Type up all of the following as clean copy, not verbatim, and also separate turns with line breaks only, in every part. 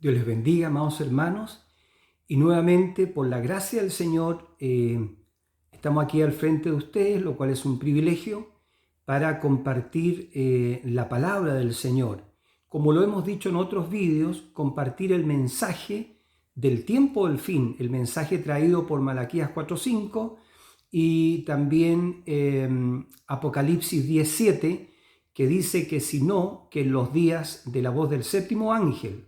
Dios les bendiga, amados hermanos, y nuevamente por la gracia del Señor estamos aquí al frente de ustedes, lo cual es un privilegio para compartir la palabra del Señor. Como lo hemos dicho en otros vídeos, compartir el mensaje del tiempo del fin, el mensaje traído por Malaquías 4:5 y también Apocalipsis 10:7, que dice que sino que en los días de la voz del séptimo ángel,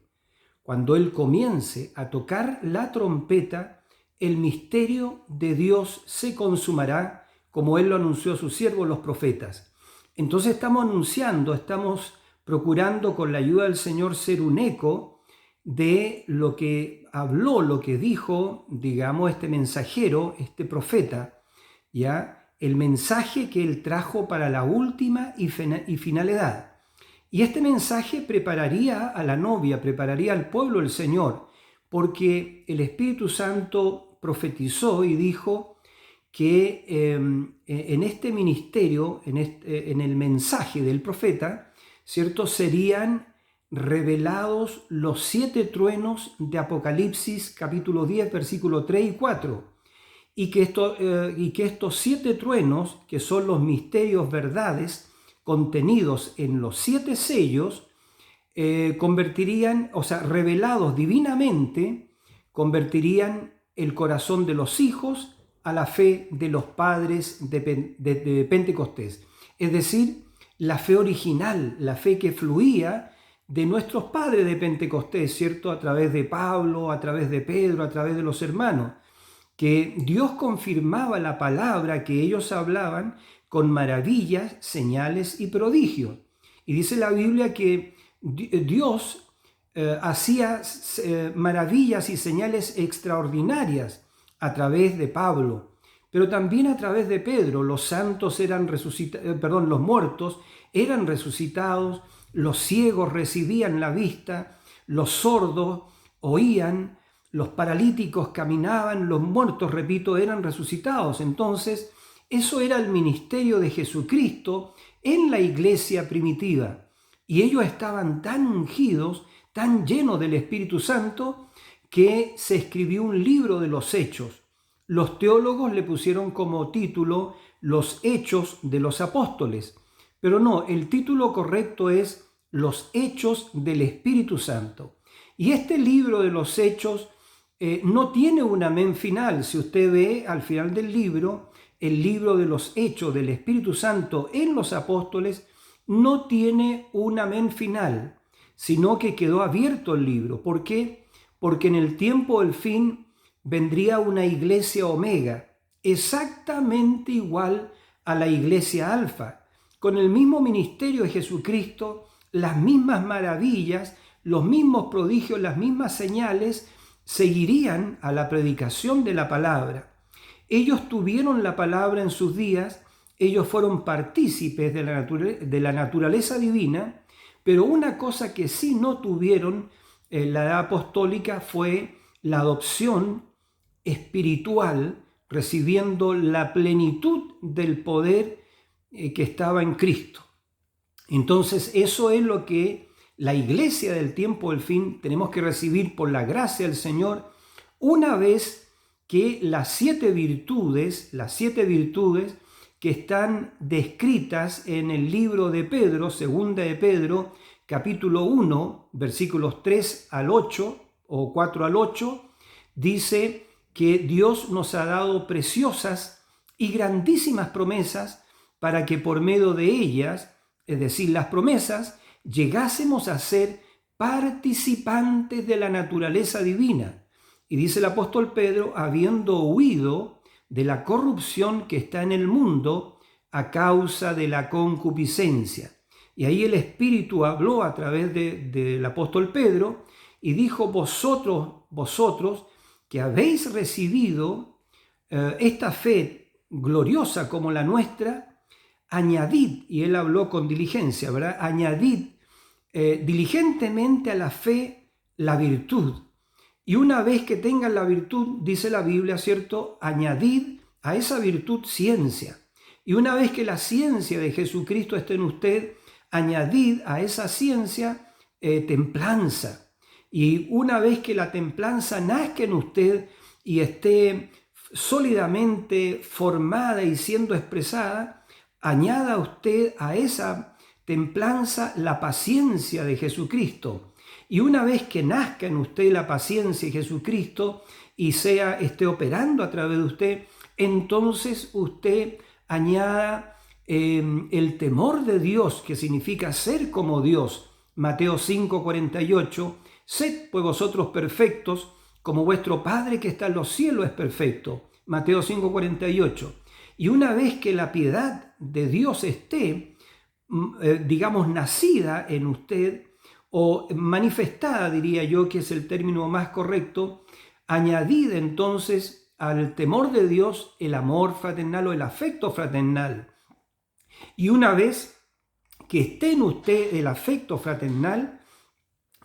cuando Él comience a tocar la trompeta, el misterio de Dios se consumará, como Él lo anunció a sus siervos los profetas. Entonces estamos anunciando, estamos procurando con la ayuda del Señor ser un eco de lo que habló, lo que dijo, digamos, este mensajero, este profeta, ¿ya? El mensaje que Él trajo para la última y final edad. Y este mensaje prepararía a la novia, prepararía al pueblo del Señor, porque el Espíritu Santo profetizó y dijo que en este ministerio, en el mensaje del profeta, ¿cierto?, serían revelados los 7 truenos de Apocalipsis capítulo 10, versículos 3 y 4. Y que estos 7 truenos, que son los misterios, verdades, contenidos en los 7 sellos, revelados divinamente, convertirían el corazón de los hijos a la fe de los padres de Pentecostés. Es decir, la fe original, la fe que fluía de nuestros padres de Pentecostés, ¿cierto? A través de Pablo, a través de Pedro, a través de los hermanos, que Dios confirmaba la palabra que ellos hablaban con maravillas, señales y prodigios. Y dice la Biblia que Dios hacía maravillas y señales extraordinarias a través de Pablo, pero también a través de Pedro. Los santos eran los muertos eran resucitados, los ciegos recibían la vista, los sordos oían, los paralíticos caminaban, los muertos, repito, eran resucitados. Entonces, eso era el ministerio de Jesucristo en la iglesia primitiva. Y ellos estaban tan ungidos, tan llenos del Espíritu Santo, que se escribió un libro de los Hechos. Los teólogos le pusieron como título Los Hechos de los Apóstoles. Pero no, el título correcto es Los Hechos del Espíritu Santo. Y este libro de los Hechos no tiene un amén final. Si usted ve al final del libro, el libro de los Hechos del Espíritu Santo en los apóstoles no tiene un amén final, sino que quedó abierto el libro. ¿Por qué? Porque en el tiempo del fin vendría una iglesia omega, exactamente igual a la iglesia alfa, con el mismo ministerio de Jesucristo, las mismas maravillas, los mismos prodigios, las mismas señales, seguirían a la predicación de la palabra. Ellos tuvieron la palabra en sus días, ellos fueron partícipes de la naturaleza divina, pero una cosa que sí no tuvieron en la edad apostólica fue la adopción espiritual, recibiendo la plenitud del poder que estaba en Cristo. Entonces, eso es lo que la iglesia del tiempo del fin tenemos que recibir por la gracia del Señor, una vez que las 7 virtudes que están descritas en el libro de Pedro, segunda de Pedro, capítulo 1, versículos 3 al 8 o 4 al 8, dice que Dios nos ha dado preciosas y grandísimas promesas para que por medio de ellas, es decir, las promesas, llegásemos a ser participantes de la naturaleza divina. Y dice el apóstol Pedro, habiendo huido de la corrupción que está en el mundo a causa de la concupiscencia. Y ahí el Espíritu habló a través del apóstol Pedro y dijo, vosotros que habéis recibido esta fe gloriosa como la nuestra, añadid, y él habló con diligencia, ¿verdad? Añadid diligentemente a la fe la virtud. Y una vez que tengan la virtud, dice la Biblia, ¿cierto? Añadid a esa virtud ciencia. Y una vez que la ciencia de Jesucristo esté en usted, añadid a esa ciencia templanza. Y una vez que la templanza nazca en usted y esté sólidamente formada y siendo expresada, añada usted a esa templanza la paciencia de Jesucristo. Y una vez que nazca en usted la paciencia de Jesucristo y esté operando a través de usted, entonces usted añada el temor de Dios, que significa ser como Dios. Mateo 5:48, sed pues vosotros perfectos, como vuestro Padre que está en los cielos es perfecto. Mateo 5:48. Y una vez que la piedad de Dios esté, digamos, nacida en usted, o manifestada, diría yo, que es el término más correcto, añadida entonces al temor de Dios el amor fraternal o el afecto fraternal. Y una vez que esté en usted el afecto fraternal,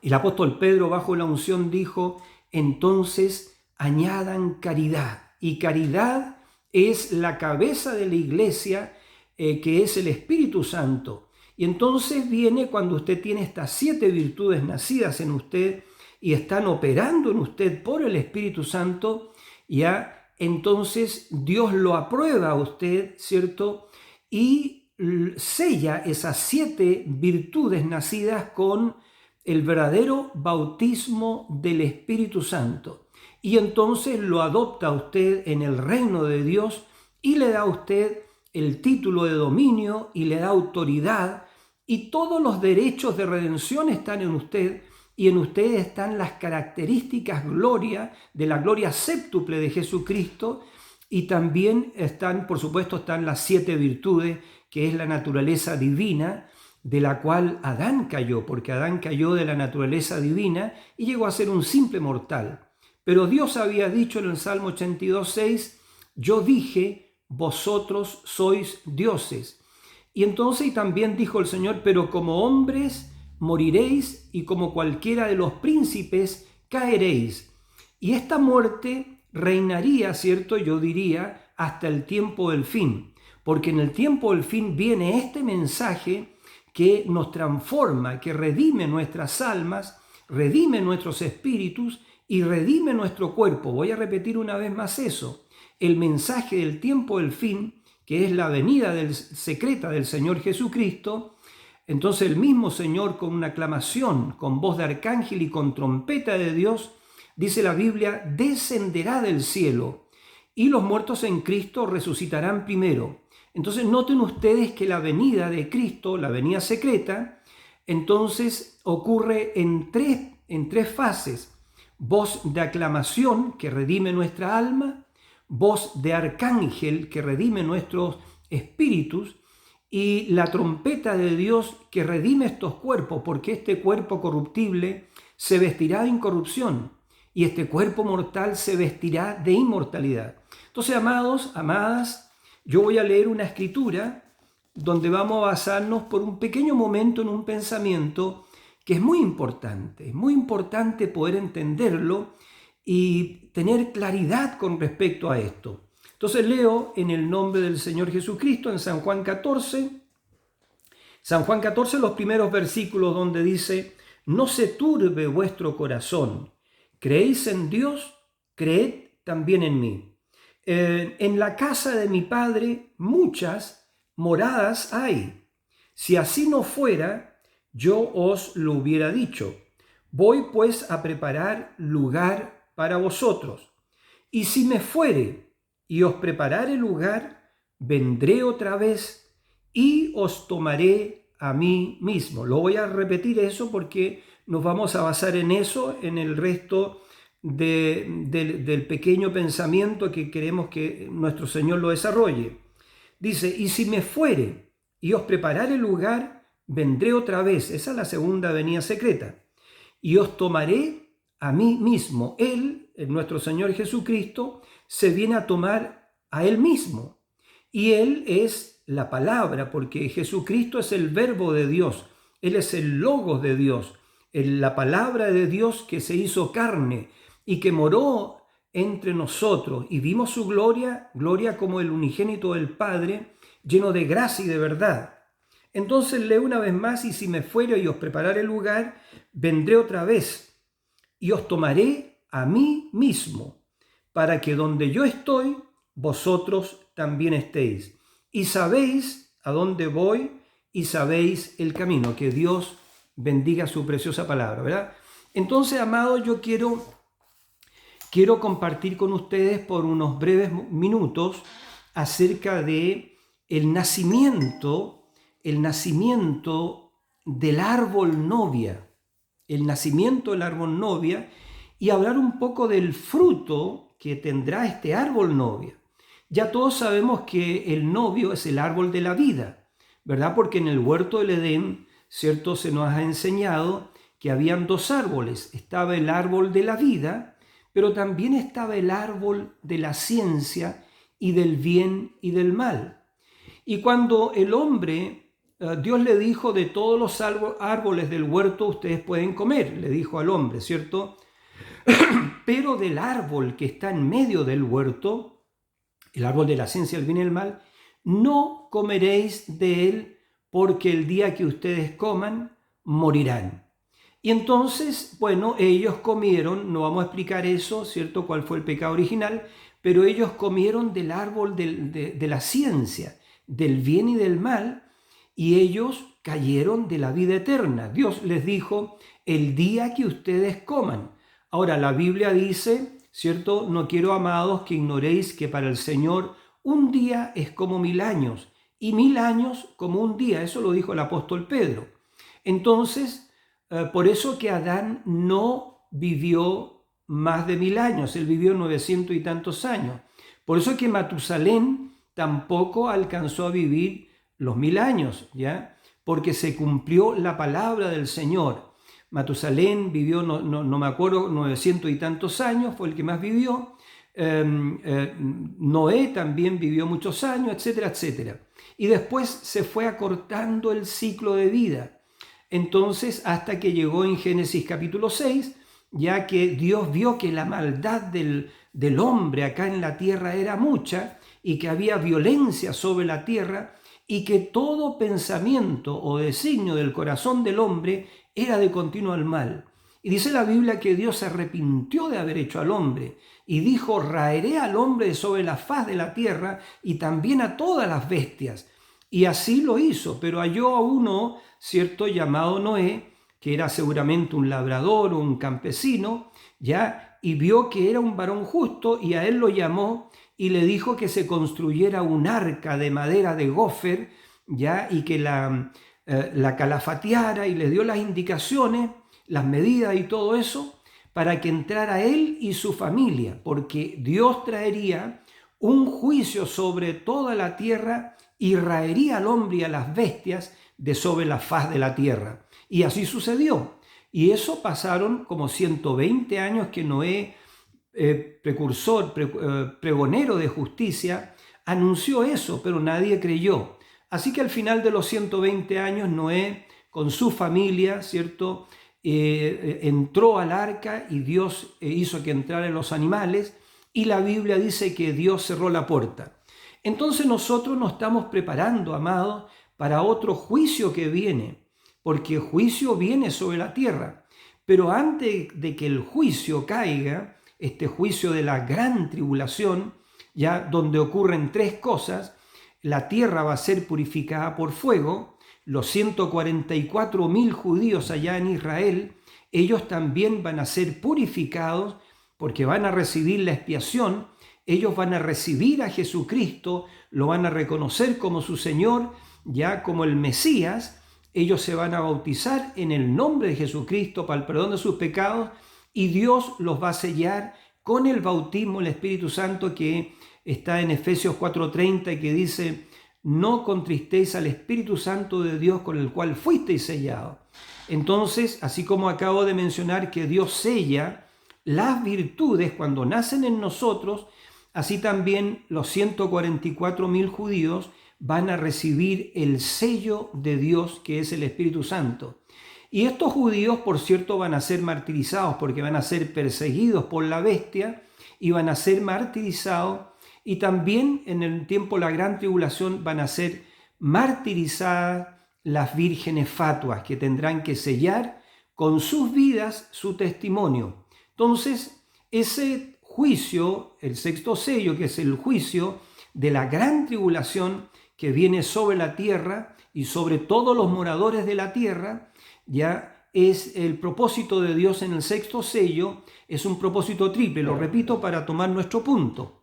el apóstol Pedro bajo la unción dijo, entonces añadan caridad. Y caridad es la cabeza de la iglesia, que es el Espíritu Santo. Y entonces viene cuando usted tiene estas 7 virtudes nacidas en usted y están operando en usted por el Espíritu Santo, ya entonces Dios lo aprueba a usted, ¿cierto? Y sella esas 7 virtudes nacidas con el verdadero bautismo del Espíritu Santo. Y entonces lo adopta usted en el reino de Dios y le da a usted el título de dominio y le da autoridad, y todos los derechos de redención están en usted, y en usted están las características de la gloria séptuple de Jesucristo, y también están, por supuesto, están las 7 virtudes, que es la naturaleza divina, de la cual Adán cayó, porque Adán cayó de la naturaleza divina y llegó a ser un simple mortal. Pero Dios había dicho en el Salmo 82:6, yo dije, vosotros sois dioses. Y entonces también dijo el Señor, pero como hombres moriréis y como cualquiera de los príncipes caeréis. Y esta muerte reinaría, ¿cierto? Yo diría, hasta el tiempo del fin. Porque en el tiempo del fin viene este mensaje que nos transforma, que redime nuestras almas, redime nuestros espíritus y redime nuestro cuerpo. Voy a repetir una vez más eso. El mensaje del tiempo del fin, que es la venida secreta del Señor Jesucristo. Entonces el mismo Señor, con una aclamación, con voz de arcángel y con trompeta de Dios, dice la Biblia, descenderá del cielo y los muertos en Cristo resucitarán primero. Entonces noten ustedes que la venida de Cristo, la venida secreta, entonces ocurre en tres fases. Voz de aclamación que redime nuestra alma, voz de arcángel que redime nuestros espíritus, y la trompeta de Dios que redime estos cuerpos, porque este cuerpo corruptible se vestirá de incorrupción y este cuerpo mortal se vestirá de inmortalidad. Entonces, amados, amadas, yo voy a leer una escritura donde vamos a basarnos por un pequeño momento en un pensamiento que es muy importante poder entenderlo y tener claridad con respecto a esto. Entonces leo en el nombre del Señor Jesucristo en San Juan 14, los primeros versículos donde dice, no se turbe vuestro corazón, creéis en Dios, creed también en mí. En la casa de mi Padre muchas moradas hay. Si así no fuera, yo os lo hubiera dicho. Voy pues a preparar lugar para vosotros. Y si me fuere y os preparare lugar, vendré otra vez y os tomaré a mí mismo. Lo voy a repetir eso porque nos vamos a basar en eso, en el resto del pequeño pensamiento que queremos que nuestro Señor lo desarrolle. Dice, y si me fuere y os preparare lugar, vendré otra vez. Esa es la segunda venida secreta. Y os tomaré a mí mismo. Él, nuestro Señor Jesucristo, se viene a tomar a Él mismo. Y Él es la palabra, porque Jesucristo es el verbo de Dios. Él es el logos de Dios, la palabra de Dios que se hizo carne y que moró entre nosotros. Y vimos su gloria, gloria como el unigénito del Padre, lleno de gracia y de verdad. Entonces leo una vez más, y si me fuere y os preparare lugar, vendré otra vez y os tomaré a mí mismo, para que donde yo estoy, vosotros también estéis. Y sabéis a dónde voy y sabéis el camino. Que Dios bendiga su preciosa palabra, ¿verdad? Entonces, amados, yo quiero compartir con ustedes por unos breves minutos acerca de el nacimiento del árbol novia, y hablar un poco del fruto que tendrá este árbol novia. Ya todos sabemos que el novio es el árbol de la vida, ¿verdad? Porque en el huerto del Edén, ¿cierto? Se nos ha enseñado que habían dos árboles. Estaba el árbol de la vida, pero también estaba el árbol de la ciencia y del bien y del mal. Y cuando el hombre, Dios le dijo, de todos los árboles del huerto ustedes pueden comer, le dijo al hombre, ¿cierto? Pero del árbol que está en medio del huerto, el árbol de la ciencia, el bien y el mal, no comeréis de él, porque el día que ustedes coman, morirán. Y entonces, bueno, ellos comieron, no vamos a explicar eso, ¿cierto? Cuál fue el pecado original, pero ellos comieron del árbol de la ciencia, del bien y del mal, y ellos cayeron de la vida eterna. Dios les dijo, el día que ustedes coman. Ahora, la Biblia dice, ¿cierto? No quiero, amados, que ignoréis que para el Señor un día es como 1000 años y 1000 años como un día. Eso lo dijo el apóstol Pedro. Entonces, por eso que Adán no vivió más de 1000 años, él vivió 900 y tantos años. Por eso que Matusalén tampoco alcanzó a vivir los 1000 años, ¿ya? Porque se cumplió la palabra del Señor. Matusalén vivió, no me acuerdo, 900 y tantos años, fue el que más vivió. Noé también vivió muchos años, etcétera, etcétera. Y después se fue acortando el ciclo de vida. Entonces, hasta que llegó en Génesis capítulo 6, ya que Dios vio que la maldad del hombre acá en la tierra era mucha y que había violencia sobre la tierra y que todo pensamiento o designio del corazón del hombre era de continuo al mal. Y dice la Biblia que Dios se arrepintió de haber hecho al hombre y dijo, raeré al hombre sobre la faz de la tierra y también a todas las bestias. Y así lo hizo, pero halló a uno, ¿cierto?, llamado Noé, que era seguramente un labrador o un campesino, ¿ya? Y vio que era un varón justo y a él lo llamó y le dijo que se construyera un arca de madera de gofer, ¿ya? Y que la calafateara, y le dio las indicaciones, las medidas y todo eso, para que entrara él y su familia, porque Dios traería un juicio sobre toda la tierra y raería al hombre y a las bestias de sobre la faz de la tierra. Y así sucedió. Y eso pasaron como 120 años que Noé, pregonero de justicia, anunció eso, pero nadie creyó. Así que al final de los 120 años, Noé, con su familia, ¿cierto?, entró al arca y Dios hizo que entraran los animales, y la Biblia dice que Dios cerró la puerta. Entonces nosotros nos estamos preparando, amados, para otro juicio que viene, porque juicio viene sobre la tierra. Pero antes de que el juicio caiga, este juicio de la gran tribulación, ya donde ocurren tres cosas: la tierra va a ser purificada por fuego, los 144.000 judíos allá en Israel, ellos también van a ser purificados porque van a recibir la expiación, ellos van a recibir a Jesucristo, lo van a reconocer como su Señor, ya como el Mesías. Ellos se van a bautizar en el nombre de Jesucristo para el perdón de sus pecados y Dios los va a sellar con el bautismo del Espíritu Santo, que está en Efesios 4:30, que dice: no contristéis al Espíritu Santo de Dios, con el cual fuisteis sellados. Entonces, así como acabo de mencionar que Dios sella las virtudes cuando nacen en nosotros, así también los 144.000 judíos van a recibir el sello de Dios, que es el Espíritu Santo. Y estos judíos, por cierto, van a ser martirizados, porque van a ser perseguidos por la bestia y van a ser martirizados. Y también en el tiempo de la gran tribulación van a ser martirizadas las vírgenes fatuas, que tendrán que sellar con sus vidas su testimonio. Entonces, ese juicio, el sexto sello, que es el juicio de la gran tribulación que viene sobre la tierra y sobre todos los moradores de la tierra, ya es el propósito de Dios en el sexto sello, es un propósito triple, lo repito para tomar nuestro punto.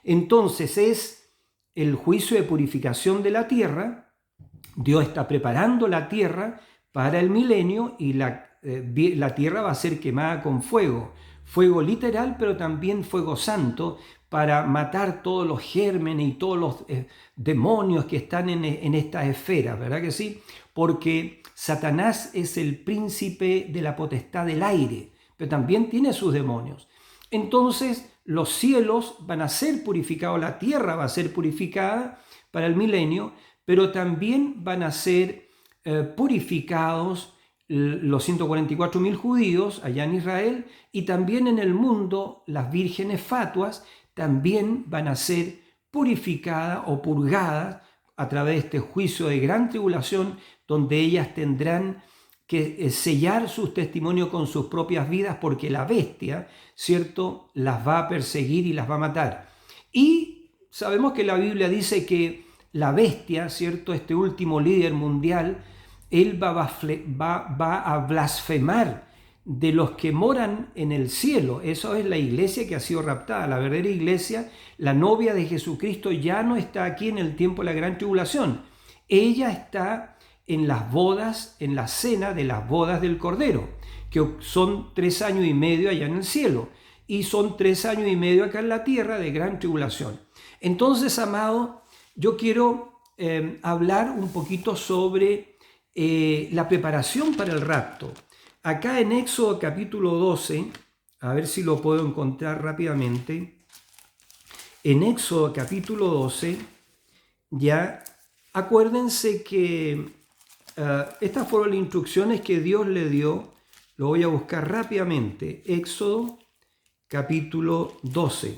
Entonces es el juicio de purificación de la tierra. Dios está preparando la tierra para el milenio y la tierra va a ser quemada con fuego. Fuego literal, pero también fuego santo para matar todos los gérmenes y todos los demonios que están en esta esfera, ¿verdad que sí? Porque Satanás es el príncipe de la potestad del aire, pero también tiene sus demonios. Entonces los cielos van a ser purificados, la tierra va a ser purificada para el milenio, pero también van a ser purificados los 144.000 judíos allá en Israel, y también en el mundo las vírgenes fatuas también van a ser purificadas o purgadas a través de este juicio de gran tribulación, donde ellas tendrán que sellar sus testimonios con sus propias vidas, porque la bestia, ¿cierto?, las va a perseguir y las va a matar. Y sabemos que la Biblia dice que la bestia, ¿cierto?, este último líder mundial, él va a blasfemar de los que moran en el cielo. Eso es la iglesia que ha sido raptada, la verdadera iglesia, la novia de Jesucristo, ya no está aquí en el tiempo de la gran tribulación. Ella está en las bodas, en la cena de las bodas del Cordero, que son 3 años y medio allá en el cielo, y son 3 años y medio acá en la tierra de gran tribulación. Entonces, amado, yo quiero hablar un poquito sobre la preparación para el rapto. Acá en Éxodo capítulo 12, a ver si lo puedo encontrar rápidamente. En Éxodo capítulo 12, ya acuérdense que estas fueron las instrucciones que Dios le dio. Lo voy a buscar rápidamente. Éxodo capítulo 12,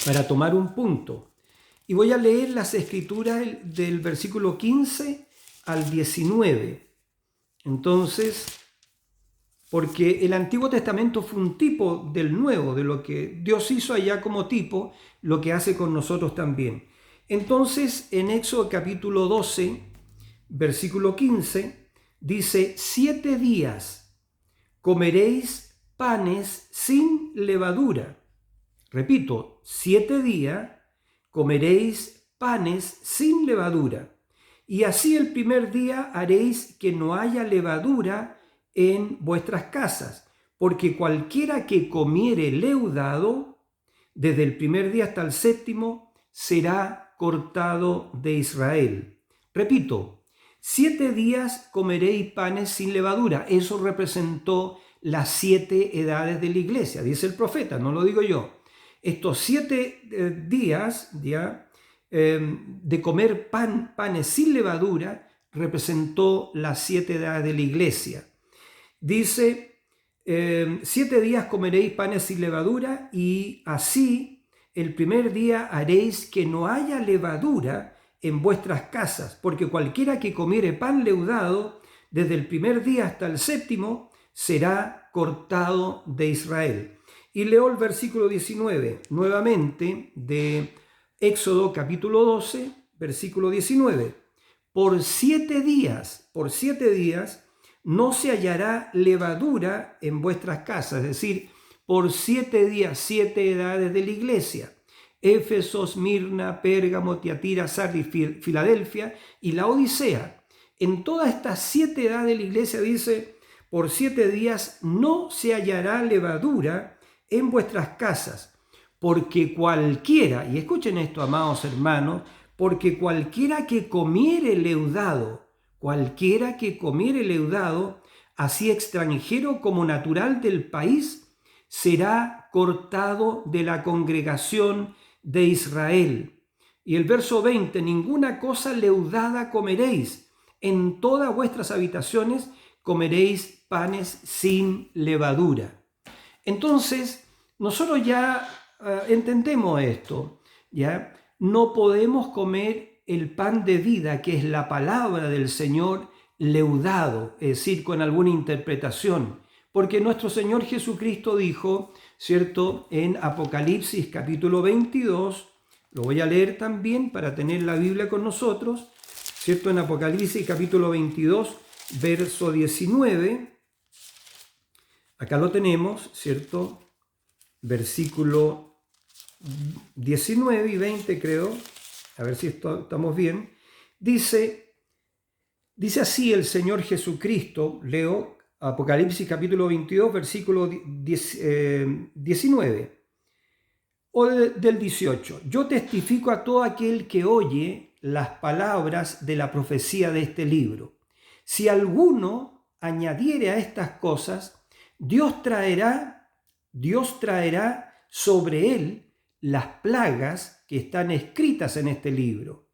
para tomar un punto. Y voy a leer las escrituras del versículo 15 al 19. Entonces, porque el Antiguo Testamento fue un tipo del Nuevo, de lo que Dios hizo allá como tipo, lo que hace con nosotros también. Entonces, en Éxodo capítulo 12, versículo 15, dice: 7 días comeréis panes sin levadura. Repito, 7 días comeréis panes sin levadura. Y así el primer día haréis que no haya levadura en vuestras casas, porque cualquiera que comiere leudado, desde el primer día hasta el séptimo, será cortado de Israel. Repito, 7 días comeréis panes sin levadura. Eso representó las 7 edades de la iglesia, dice el profeta, no lo digo yo. Estos 7 días ya de comer panes sin levadura representó las 7 edades de la iglesia. Dice, 7 días comeréis panes sin levadura, y así el primer día haréis que no haya levadura en vuestras casas, porque cualquiera que comiere pan leudado desde el primer día hasta el séptimo será cortado de Israel. Y leo el versículo 19, nuevamente de Éxodo capítulo 12, versículo 19. Por 7 días no se hallará levadura en vuestras casas, es decir, por 7 días, 7 edades de la iglesia. Éfeso, Mirna, Pérgamo, Tiatira, Sardis, Filadelfia y la Odisea. En todas estas 7 edades de la iglesia dice, por 7 días no se hallará levadura en vuestras casas, porque cualquiera, y escuchen esto, amados hermanos, porque cualquiera que comiere leudado, así extranjero como natural del país, será cortado de la congregación de Israel. Y el verso 20, ninguna cosa leudada comeréis, en todas vuestras habitaciones comeréis panes sin levadura. Entonces, nosotros ya entendemos esto, ¿ya? No podemos comer el pan de vida, que es la palabra del Señor, leudado, es decir, con alguna interpretación, Porque nuestro Señor Jesucristo dijo, ¿cierto? En Apocalipsis capítulo 22, lo voy a leer también para tener la Biblia con nosotros, ¿cierto? En Apocalipsis capítulo 22, verso 19, acá lo tenemos, ¿cierto? Versículo 19 y 20 creo, a ver si estamos bien, dice así el Señor Jesucristo, leo Apocalipsis capítulo 22, versículo 19 o del 18. Yo testifico a todo aquel que oye las palabras de la profecía de este libro. Si alguno añadiere a estas cosas, Dios traerá sobre él las plagas que están escritas en este libro.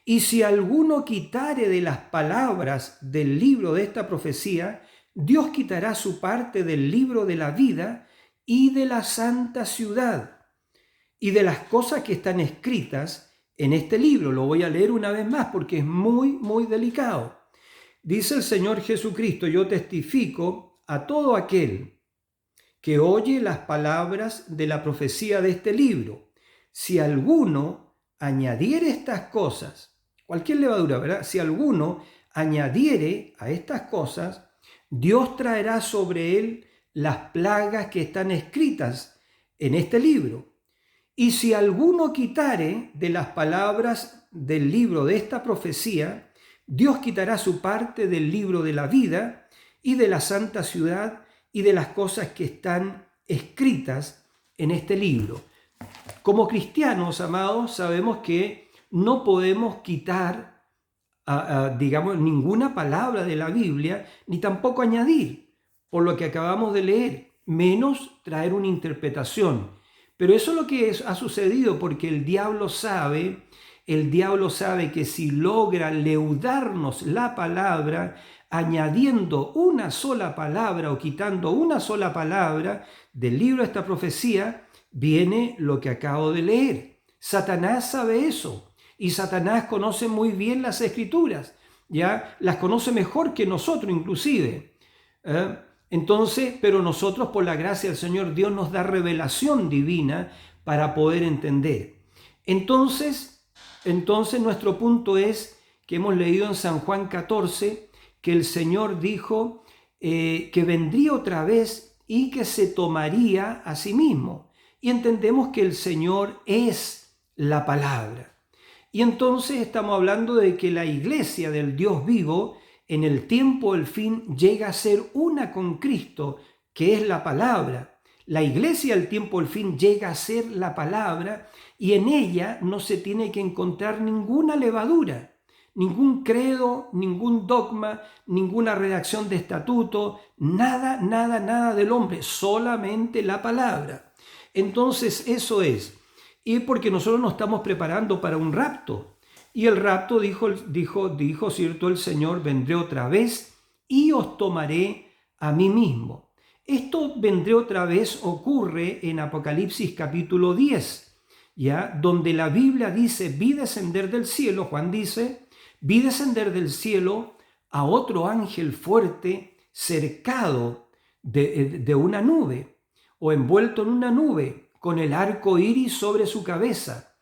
Y si alguno quitare de las palabras del libro de esta profecía, Dios quitará su parte del libro de la vida y de la santa ciudad y de las cosas que están escritas en este libro. Lo voy a leer una vez más porque es muy, muy delicado. Dice el Señor Jesucristo, yo testifico a todo aquel que oye las palabras de la profecía de este libro. Si alguno añadiere estas cosas, cualquier levadura, ¿verdad? Si alguno añadiere a estas cosas, Dios traerá sobre él las plagas que están escritas en este libro. Y si alguno quitare de las palabras del libro de esta profecía, Dios quitará su parte del libro de la vida y de la santa ciudad y de las cosas que están escritas en este libro. Como cristianos, amados, sabemos que no podemos quitar digamos, ninguna palabra de la Biblia, ni tampoco añadir, por lo que acabamos de leer, menos traer una interpretación. Pero eso es lo que ha sucedido, porque el diablo sabe que si logra leudarnos la palabra, añadiendo una sola palabra o quitando una sola palabra del libro de esta profecía, viene lo que acabo de leer. Satanás sabe eso. Y Satanás conoce muy bien las Escrituras, ya las conoce mejor que nosotros inclusive. Entonces, pero nosotros por la gracia del Señor, Dios nos da revelación divina para poder entender. Entonces nuestro punto es que hemos leído en San Juan 14 que el Señor dijo que vendría otra vez y que se tomaría a sí mismo. Y entendemos que el Señor es la palabra. Y entonces estamos hablando de que la iglesia del Dios vivo en el tiempo del fin llega a ser una con Cristo, que es la palabra. La iglesia del tiempo del fin llega a ser la palabra y en ella no se tiene que encontrar ninguna levadura, ningún credo, ningún dogma, ninguna redacción de estatuto, nada del hombre, solamente la palabra. Entonces eso es. Y porque nosotros nos estamos preparando para un rapto. Y el rapto dijo, ¿cierto? El Señor, vendré otra vez y os tomaré a mí mismo. Esto vendré otra vez ocurre en Apocalipsis capítulo 10, ¿ya? Donde la Biblia dice, vi descender del cielo, Juan dice, vi descender del cielo a otro ángel fuerte cercado de una nube o envuelto en una nube, con el arco iris sobre su cabeza.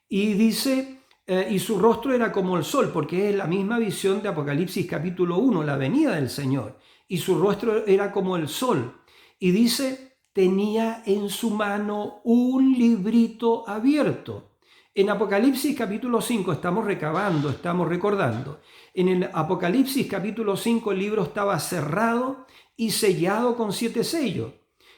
Y dice, y su rostro era como el sol, porque es la misma visión de Apocalipsis capítulo 1, la venida del Señor. Y su rostro era como el sol. Y dice, tenía en su mano un librito abierto. En Apocalipsis capítulo 5 estamos recordando. En el Apocalipsis capítulo 5 el libro estaba cerrado y sellado con 7 sellos.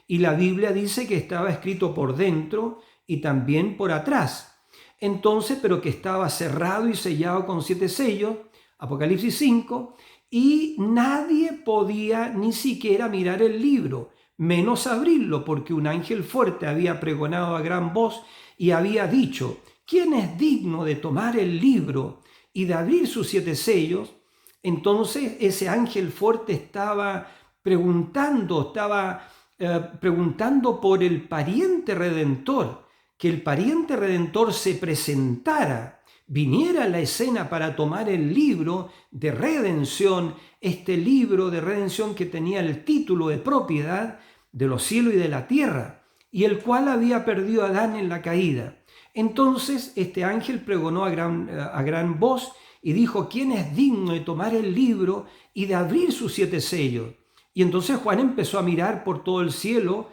Y la Biblia dice que estaba escrito por dentro y también por atrás. Entonces, pero que estaba cerrado y sellado con 7 sellos, Apocalipsis 5, y nadie podía ni siquiera mirar el libro, menos abrirlo, porque un ángel fuerte había pregonado a gran voz y había dicho, ¿quién es digno de tomar el libro y de abrir sus 7 sellos? Entonces ese ángel fuerte estaba preguntando por el pariente redentor, que el pariente redentor se presentara viniera a la escena para tomar el libro de redención, este libro de redención que tenía el título de propiedad de los cielos y de la tierra, y el cual había perdido a Adán en la caída. Entonces este ángel pregonó a gran voz y dijo: ¿quién es digno de tomar el libro y de abrir sus 7 sellos? Y entonces Juan empezó a mirar por todo el cielo,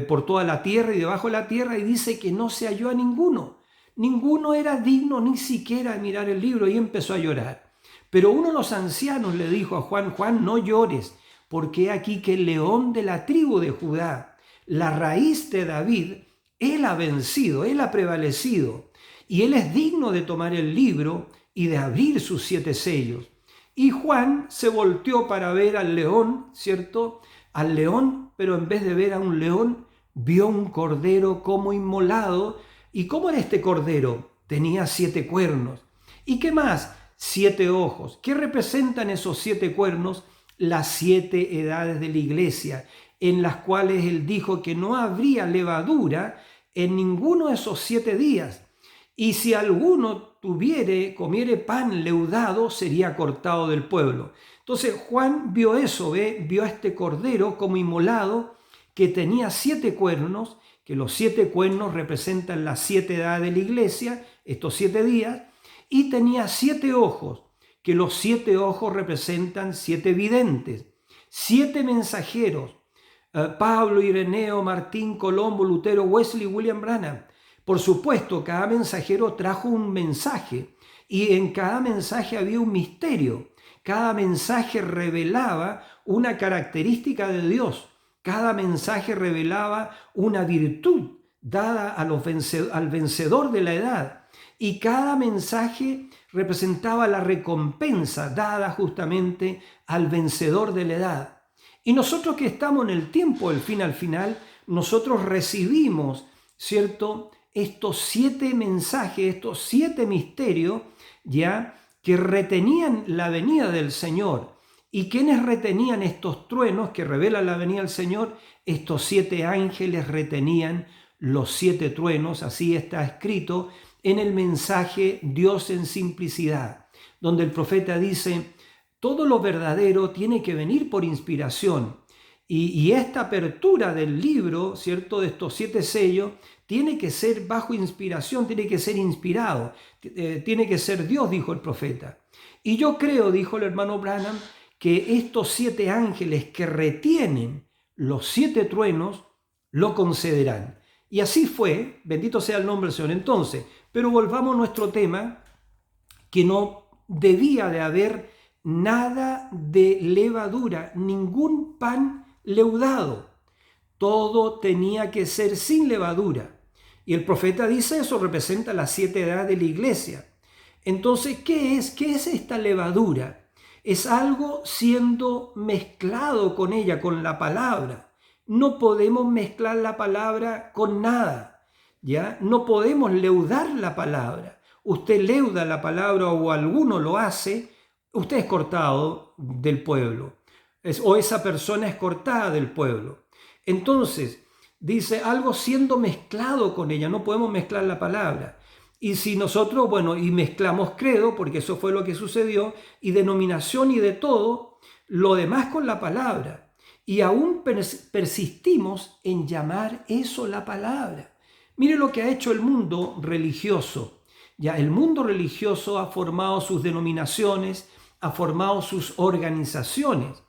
por toda la tierra y debajo de la tierra, y dice que no se halló a ninguno. Ninguno era digno ni siquiera de mirar el libro, y empezó a llorar. Pero uno de los ancianos le dijo a Juan: Juan, no llores, porque he aquí que el león de la tribu de Judá, la raíz de David, él ha vencido, él ha prevalecido, y él es digno de tomar el libro y de abrir sus 7 sellos. Y Juan se volteó para ver al león, ¿cierto? Al león, pero en vez de ver a un león, vio un cordero como inmolado. ¿Y cómo era este cordero? Tenía 7 cuernos. ¿Y qué más? 7 ojos. ¿Qué representan esos 7 cuernos? Las 7 edades de la iglesia, en las cuales él dijo que no habría levadura en ninguno de esos 7 días. Y si alguno comiere pan leudado, sería cortado del pueblo. Entonces Juan vio eso, vio a este cordero como inmolado, que tenía 7 cuernos, que los 7 cuernos representan las 7 edades de la iglesia, estos 7 días, y tenía 7 ojos, que los 7 ojos representan 7 videntes, 7 mensajeros, Pablo, Ireneo, Martín, Colombo, Lutero, Wesley, William Branham. Por supuesto, cada mensajero trajo un mensaje, y en cada mensaje había un misterio. Cada mensaje revelaba una característica de Dios. Cada mensaje revelaba una virtud dada al vencedor de la edad. Y cada mensaje representaba la recompensa dada justamente al vencedor de la edad. Y nosotros que estamos en el tiempo del fin al final, nosotros recibimos, ¿cierto?, estos 7 mensajes, estos 7 misterios, ya, que retenían la venida del Señor. ¿Y quiénes retenían estos truenos que revelan la venida del Señor? Estos 7 ángeles retenían los 7 truenos. Así está escrito en el mensaje Dios en simplicidad, donde el profeta dice: todo lo verdadero tiene que venir por inspiración. Y esta apertura del libro, ¿cierto?, de estos 7 sellos, tiene que ser bajo inspiración, tiene que ser inspirado, tiene que ser Dios, dijo el profeta. Y yo creo, dijo el hermano Branham, que estos 7 ángeles que retienen los 7 truenos lo concederán. Y así fue, bendito sea el nombre del Señor. Entonces, pero volvamos a nuestro tema, que no debía de haber nada de levadura, ningún pan leudado. Todo tenía que ser sin levadura. Y el profeta dice eso, representa las 7 edades de la iglesia. Entonces, ¿qué es? ¿Qué es esta levadura? Es algo siendo mezclado con ella, con la palabra. No podemos mezclar la palabra con nada, ¿ya? No podemos leudar la palabra. Usted leuda la palabra o alguno lo hace, usted es cortado del pueblo. O esa persona es cortada del pueblo. Entonces, dice algo siendo mezclado con ella, no podemos mezclar la palabra. Y si nosotros, y mezclamos credo, porque eso fue lo que sucedió, y denominación y de todo, lo demás con la palabra. Y aún persistimos en llamar eso la palabra. Mire lo que ha hecho el mundo religioso. Ya el mundo religioso ha formado sus denominaciones, ha formado sus organizaciones.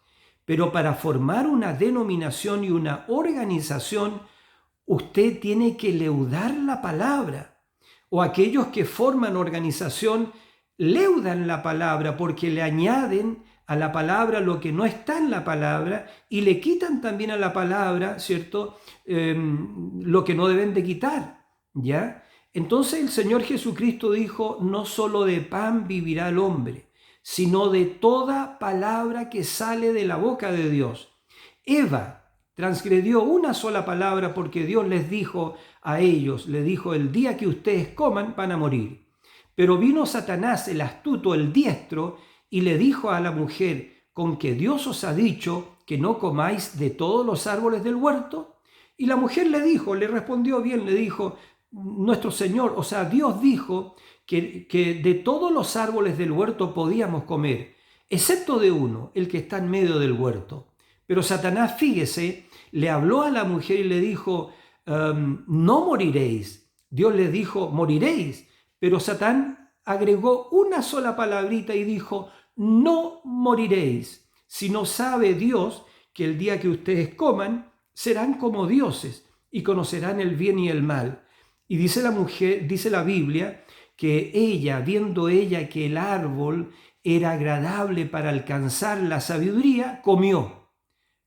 Pero para formar una denominación y una organización, usted tiene que leudar la palabra. O aquellos que forman organización leudan la palabra porque le añaden a la palabra lo que no está en la palabra y le quitan también a la palabra, ¿cierto?, lo que no deben de quitar, ¿ya? Entonces el Señor Jesucristo dijo: no solo de pan vivirá el hombre, sino de toda palabra que sale de la boca de Dios. Eva transgredió una sola palabra porque Dios les dijo a ellos, le dijo: el día que ustedes coman van a morir. Pero vino Satanás, el astuto, el diestro, y le dijo a la mujer: ¿con que Dios os ha dicho que no comáis de todos los árboles del huerto? Y la mujer le respondió bien, le dijo: nuestro Señor, Dios dijo que de todos los árboles del huerto podíamos comer, excepto de uno, el que está en medio del huerto. Pero Satanás, fíjese, le habló a la mujer y le dijo, no moriréis. Dios le dijo, moriréis. Pero Satán agregó una sola palabrita y dijo, no moriréis, sino sabe Dios que el día que ustedes coman, serán como dioses y conocerán el bien y el mal. Y dice la mujer, dice la Biblia, que ella, viendo ella que el árbol era agradable para alcanzar la sabiduría, comió.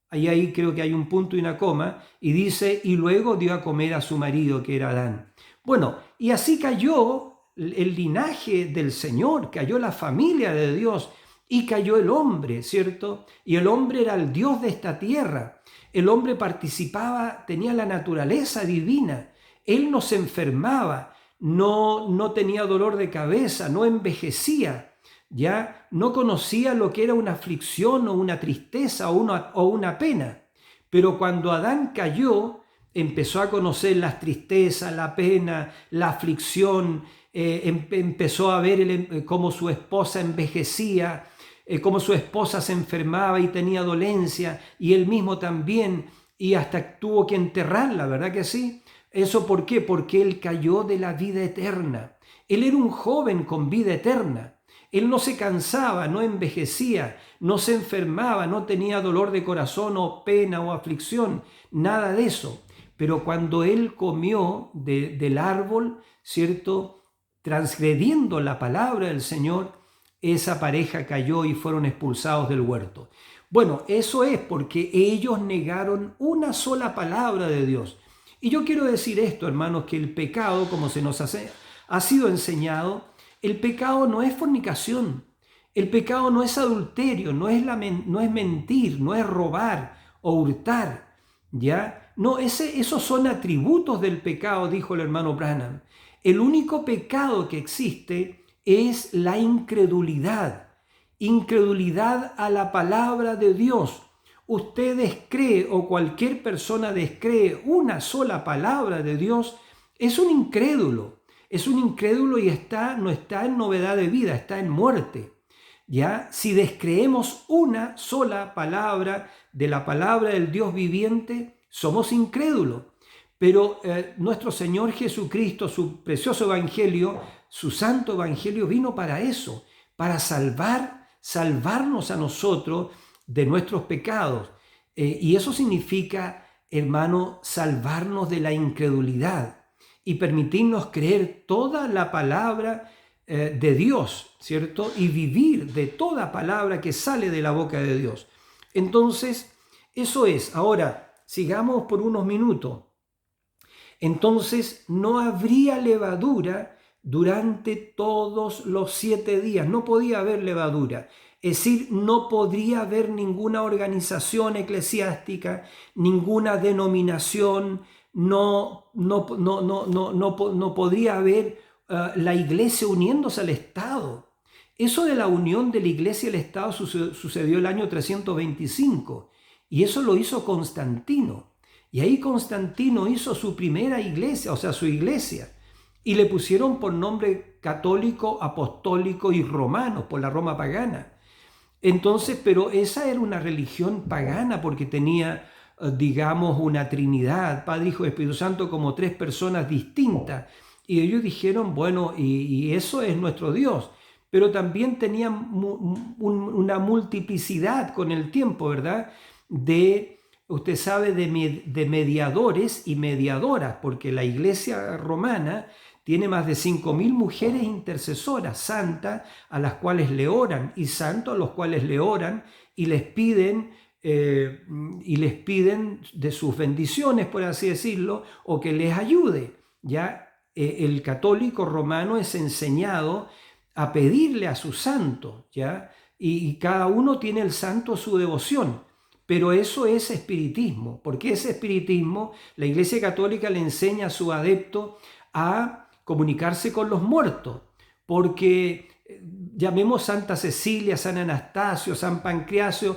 Ahí creo que hay un punto y una coma, y dice, y luego dio a comer a su marido, que era Adán. Bueno, y así cayó el linaje del Señor, cayó la familia de Dios, y cayó el hombre, ¿cierto? Y el hombre era el Dios de esta tierra. El hombre participaba, tenía la naturaleza divina. Él no se enfermaba, no tenía dolor de cabeza, no envejecía. Ya no conocía lo que era una aflicción o una tristeza o una pena. Pero cuando Adán cayó, empezó a conocer las tristezas, la pena, la aflicción, empezó a ver cómo su esposa envejecía, cómo su esposa se enfermaba y tenía dolencia, y él mismo también, y hasta tuvo que enterrarla, ¿verdad que sí? ¿Eso por qué? Porque él cayó de la vida eterna. Él era un joven con vida eterna. Él no se cansaba, no envejecía, no se enfermaba, no tenía dolor de corazón o pena o aflicción, nada de eso. Pero cuando él comió del árbol, ¿cierto? Transgrediendo la palabra del Señor, esa pareja cayó y fueron expulsados del huerto. Bueno, eso es porque ellos negaron una sola palabra de Dios. Y yo quiero decir esto, hermanos, que el pecado, como se nos ha sido enseñado, el pecado no es fornicación, el pecado no es adulterio, no es mentir, no es robar o hurtar, ¿ya? No, esos son atributos del pecado, dijo el hermano Branham. El único pecado que existe es la incredulidad, incredulidad a la palabra de Dios. Usted descree o cualquier persona descree una sola palabra de Dios, es un incrédulo. Es un incrédulo y no está en novedad de vida, está en muerte. ¿Ya? Si descreemos una sola palabra de la palabra del Dios viviente, somos incrédulos. Pero nuestro Señor Jesucristo, su precioso evangelio, su santo evangelio vino para eso, para salvarnos a nosotros de nuestros pecados. Y eso significa, hermano, salvarnos de la incredulidad y permitirnos creer toda la palabra de Dios, ¿cierto? Y vivir de toda palabra que sale de la boca de Dios. Entonces, eso es. Ahora, sigamos por unos minutos. Entonces, no habría levadura durante todos los 7 días. No podía haber levadura. Es decir, no podría haber ninguna organización eclesiástica, ninguna denominación, no podría haber la iglesia uniéndose al Estado. Eso de la unión de la iglesia y el Estado sucedió el año 325 y eso lo hizo Constantino. Y ahí Constantino hizo su primera iglesia, o sea, su iglesia, y le pusieron por nombre católico, apostólico y romano, por la Roma pagana. Entonces, pero esa era una religión pagana porque tenía, digamos, una Trinidad, Padre, Hijo y Espíritu Santo, como 3 personas distintas. Y ellos dijeron, bueno, y eso es nuestro Dios. Pero también tenían una multiplicidad con el tiempo, ¿verdad? Usted sabe, de mediadores y mediadoras, porque la iglesia romana tiene más de 5.000 mujeres intercesoras, santas, a las cuales le oran, y santos a los cuales le oran y les piden de sus bendiciones, por así decirlo, o que les ayude. Ya el católico romano es enseñado a pedirle a su santo, ¿ya? Y cada uno tiene el santo a su devoción. Pero eso es espiritismo. ¿Por qué es espiritismo? La Iglesia Católica le enseña a su adepto a comunicarse con los muertos, porque llamemos Santa Cecilia, San Anastasio, San Pancracio,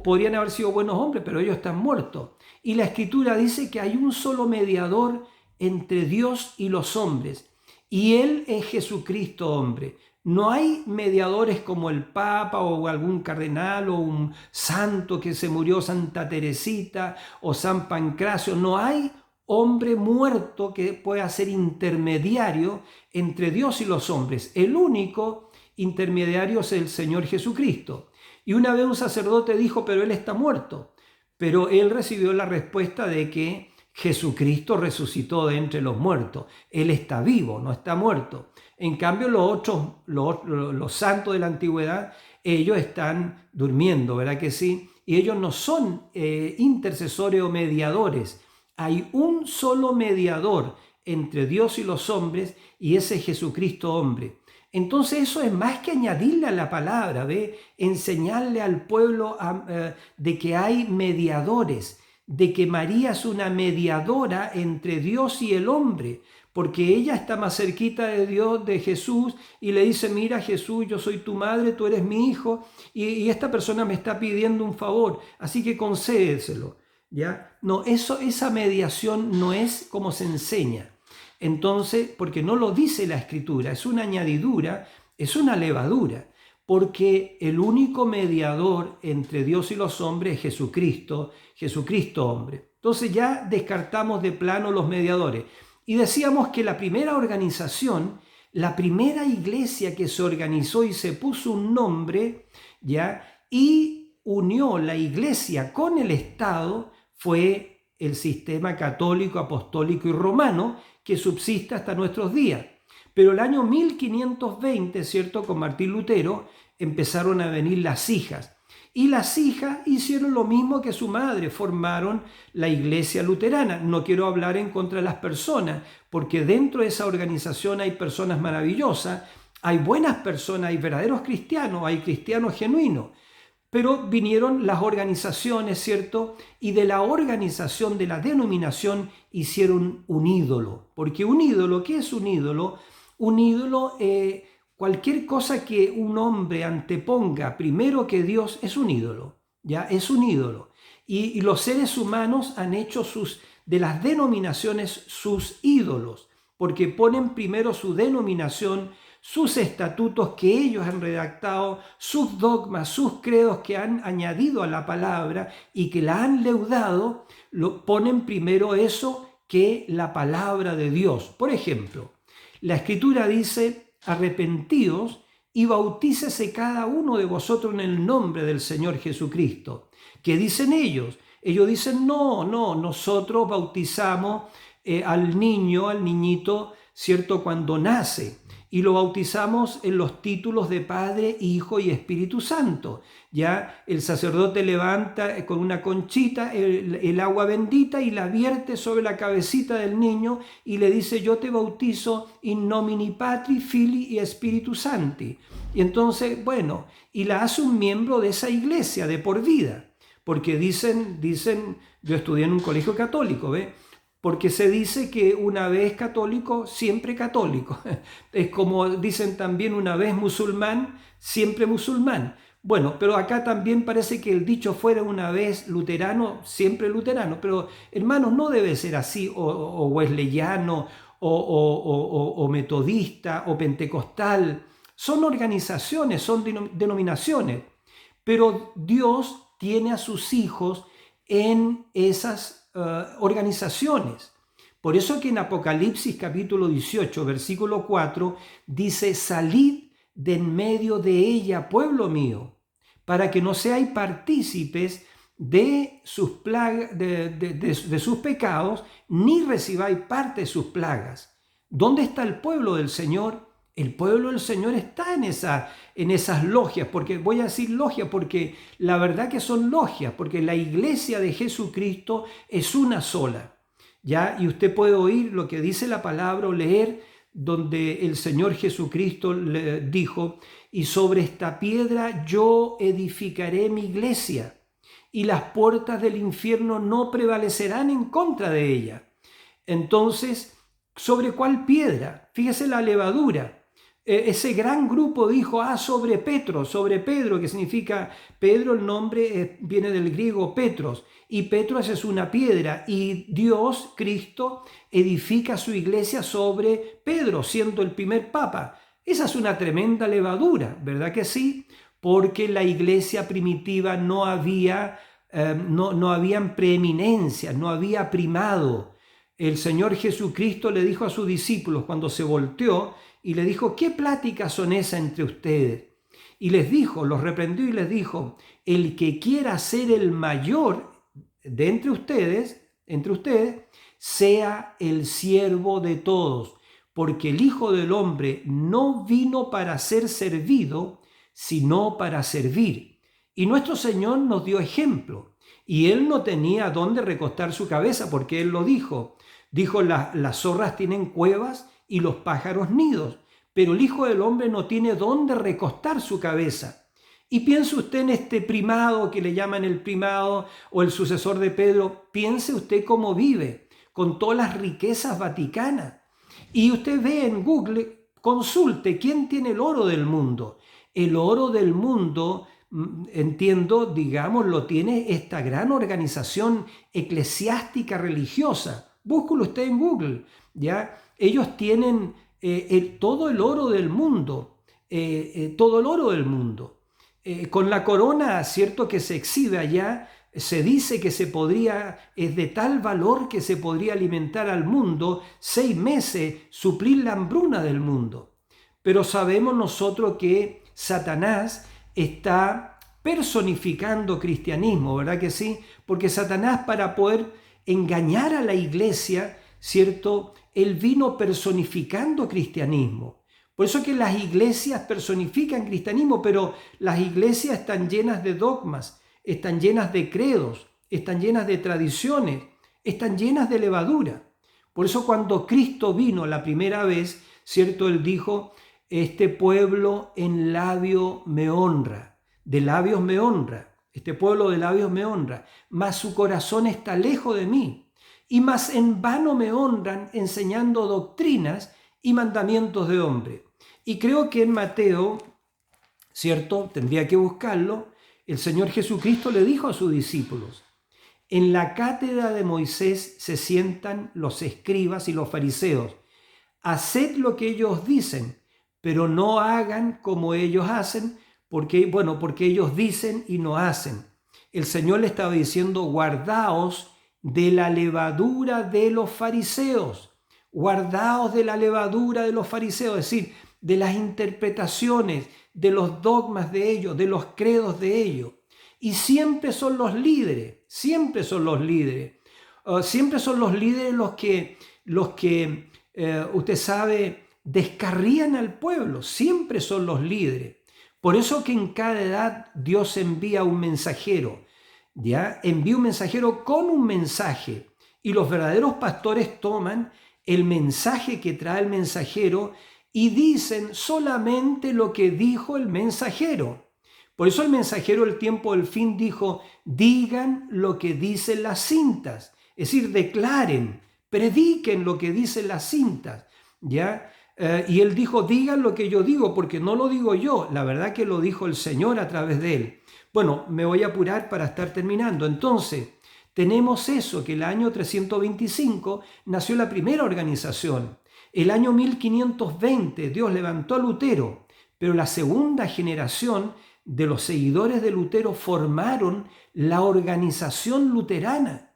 podrían haber sido buenos hombres, pero ellos están muertos. Y la Escritura dice que hay un solo mediador entre Dios y los hombres, y Él es Jesucristo hombre. No hay mediadores como el Papa o algún cardenal o un santo que se murió, Santa Teresita o San Pancracio. No hay hombre muerto que pueda ser intermediario entre Dios y los hombres. El único intermediario es el Señor Jesucristo. Y una vez un sacerdote dijo, pero Él está muerto. Pero él recibió la respuesta de que Jesucristo resucitó de entre los muertos. Él está vivo, no está muerto. En cambio, los santos de la antigüedad, ellos están durmiendo, ¿verdad que sí? Y ellos no son intercesores o mediadores. Hay un solo mediador entre Dios y los hombres, y ese es Jesucristo hombre. Entonces eso es más que añadirle a la palabra, ¿ve? Enseñarle al pueblo de que hay mediadores, de que María es una mediadora entre Dios y el hombre, porque ella está más cerquita de Dios, de Jesús, y le dice, mira Jesús, yo soy tu madre, tú eres mi hijo, y esta persona me está pidiendo un favor, así que concédeselo, ¿ya? No, esa mediación no es como se enseña. Entonces, porque no lo dice la Escritura, es una añadidura, es una levadura, porque el único mediador entre Dios y los hombres es Jesucristo, Jesucristo hombre. Entonces ya descartamos de plano los mediadores. Y decíamos que la primera organización, la primera iglesia que se organizó y se puso un nombre, ¿ya? Y unió la iglesia con el Estado fue el sistema católico, apostólico y romano, que subsiste hasta nuestros días. Pero el año 1520, ¿cierto?, con Martín Lutero, empezaron a venir las hijas. Y las hijas hicieron lo mismo que su madre, formaron la iglesia luterana. No quiero hablar en contra de las personas, porque dentro de esa organización hay personas maravillosas, hay buenas personas, hay verdaderos cristianos, hay cristianos genuinos. Pero vinieron las organizaciones, ¿cierto? Y de la organización, de la denominación, hicieron un ídolo. Porque un ídolo, ¿qué es un ídolo? Un ídolo, cualquier cosa que un hombre anteponga primero que Dios, es un ídolo, ¿ya? Es un ídolo. Y los seres humanos han hecho de las denominaciones sus ídolos, porque ponen primero su denominación, sus estatutos que ellos han redactado, sus dogmas, sus credos que han añadido a la palabra y que la han leudado, ponen primero eso que la palabra de Dios. Por ejemplo, la Escritura dice, arrepentíos y bautícese cada uno de vosotros en el nombre del Señor Jesucristo. ¿Qué dicen ellos? Ellos dicen, no, nosotros bautizamos al niño, al niñito, ¿cierto?, cuando nace. Y lo bautizamos en los títulos de Padre, Hijo y Espíritu Santo. Ya el sacerdote levanta con una conchita el agua bendita y la vierte sobre la cabecita del niño y le dice, yo te bautizo in nomine Patri, Filii y Spiritus Sancti. Y entonces, bueno, y la hace un miembro de esa iglesia de por vida. Porque dicen, yo estudié en un colegio católico, ¿ve? Porque se dice que una vez católico, siempre católico. Es como dicen también una vez musulmán, siempre musulmán. Bueno, pero acá también parece que el dicho fuera una vez luterano, siempre luterano. Pero hermanos, no debe ser así, o wesleyano, o metodista, o pentecostal. Son organizaciones, son denominaciones. Pero Dios tiene a sus hijos en esas organizaciones. Por eso que en Apocalipsis capítulo 18, versículo 4, dice, salid de en medio de ella, pueblo mío, para que no seáis partícipes de sus plagas, de sus pecados, ni recibáis parte de sus plagas. ¿Dónde está el pueblo del Señor? El pueblo del Señor está en esas logias, porque voy a decir logias porque la verdad que son logias, porque la iglesia de Jesucristo es una sola, ¿ya? Y usted puede oír lo que dice la palabra o leer donde el Señor Jesucristo le dijo, y sobre esta piedra yo edificaré mi iglesia, y las puertas del infierno no prevalecerán en contra de ella. Entonces, ¿sobre cuál piedra? Fíjese la levadura. Ese gran grupo dijo, sobre Pedro, que significa Pedro, el nombre viene del griego Petros, y Petros es una piedra, y Dios, Cristo, edifica su iglesia sobre Pedro, siendo el primer papa. Esa es una tremenda levadura, ¿verdad que sí? Porque la iglesia primitiva no habían preeminencias, no había primado. El Señor Jesucristo le dijo a sus discípulos cuando se volteó y le dijo, ¿qué pláticas son esas entre ustedes? Y les dijo, los reprendió y les dijo, el que quiera ser el mayor de entre ustedes, sea el siervo de todos, porque el Hijo del Hombre no vino para ser servido, sino para servir. Y nuestro Señor nos dio ejemplo, y Él no tenía dónde recostar su cabeza, porque Él lo dijo. Dijo, las zorras tienen cuevas y los pájaros nidos, pero el Hijo del Hombre no tiene dónde recostar su cabeza. Y piense usted en este primado que le llaman el primado o el sucesor de Pedro, piense usted cómo vive, con todas las riquezas vaticanas. Y usted ve en Google, consulte, ¿quién tiene el oro del mundo? El oro del mundo, entiendo, digamos, lo tiene esta gran organización eclesiástica religiosa. Búsquelo usted en Google, ¿ya? Ellos tienen todo el oro del mundo, todo el oro del mundo. Con la corona, cierto, que se exhibe allá, se dice que es de tal valor que se podría alimentar al mundo 6 meses, suplir la hambruna del mundo. Pero sabemos nosotros que Satanás está personificando cristianismo, ¿verdad que sí? Porque Satanás, para poder engañar a la iglesia, ¿cierto? Él vino personificando cristianismo. Por eso que las iglesias personifican cristianismo, pero las iglesias están llenas de dogmas, están llenas de credos, están llenas de tradiciones, están llenas de levadura. Por eso cuando Cristo vino la primera vez, ¿cierto? Él dijo, este pueblo en labio me honra, de labios me honra, este pueblo de labios me honra, mas su corazón está lejos de mí, y más en vano me honran enseñando doctrinas y mandamientos de hombre. Y creo que en Mateo, ¿cierto? Tendría que buscarlo. El Señor Jesucristo le dijo a sus discípulos, en la cátedra de Moisés se sientan los escribas y los fariseos. Haced lo que ellos dicen, pero no hagan como ellos hacen, porque ellos dicen y no hacen. El Señor le estaba diciendo, guardaos de la levadura de los fariseos. Guardaos de la levadura de los fariseos, es decir, de las interpretaciones, de los dogmas de ellos, de los credos de ellos. Y siempre son los líderes, siempre son los líderes los que usted sabe, descarrían al pueblo, siempre son los líderes. Por eso que en cada edad Dios envía un mensajero, ¿ya? Envía un mensajero con un mensaje, y los verdaderos pastores toman el mensaje que trae el mensajero y dicen solamente lo que dijo el mensajero. Por eso el mensajero del tiempo del fin dijo, digan lo que dicen las cintas, es decir, declaren, prediquen lo que dicen las cintas, ¿ya? Y él dijo, digan lo que yo digo, porque no lo digo yo, la verdad que lo dijo el Señor a través de él. Bueno, me voy a apurar para estar terminando. Entonces, tenemos eso, que el año 325 nació la primera organización. El año 1520 Dios levantó a Lutero, pero la segunda generación de los seguidores de Lutero formaron la organización luterana.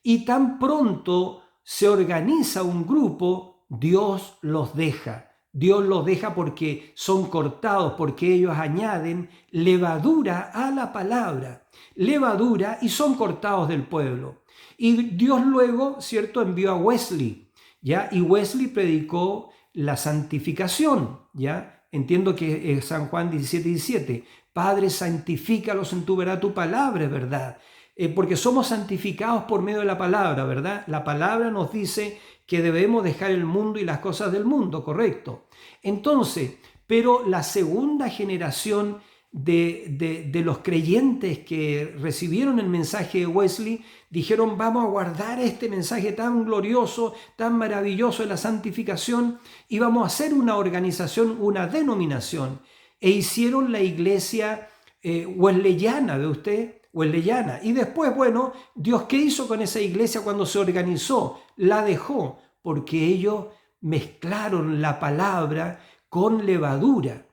Y tan pronto se organiza un grupo, Dios los deja. Dios los deja porque son cortados, porque ellos añaden levadura a la palabra, levadura, y son cortados del pueblo. Y Dios luego, ¿cierto?, envió a Wesley, ¿ya? Y Wesley predicó la santificación, ¿ya? Entiendo que es San Juan 17:17. Padre, santifícalos en tu verdad, tu palabra es verdad. Porque somos santificados por medio de la palabra, ¿verdad? La palabra nos dice que debemos dejar el mundo y las cosas del mundo, correcto. Entonces, pero la segunda generación de los creyentes que recibieron el mensaje de Wesley dijeron: vamos a guardar este mensaje tan glorioso, tan maravilloso de la santificación, y vamos a hacer una organización, una denominación. E hicieron la iglesia wesleyana, ¿ve usted? Wesleyana. Y después, bueno, Dios, ¿qué hizo con esa iglesia cuando se organizó? La dejó, porque ellos mezclaron la palabra con levadura.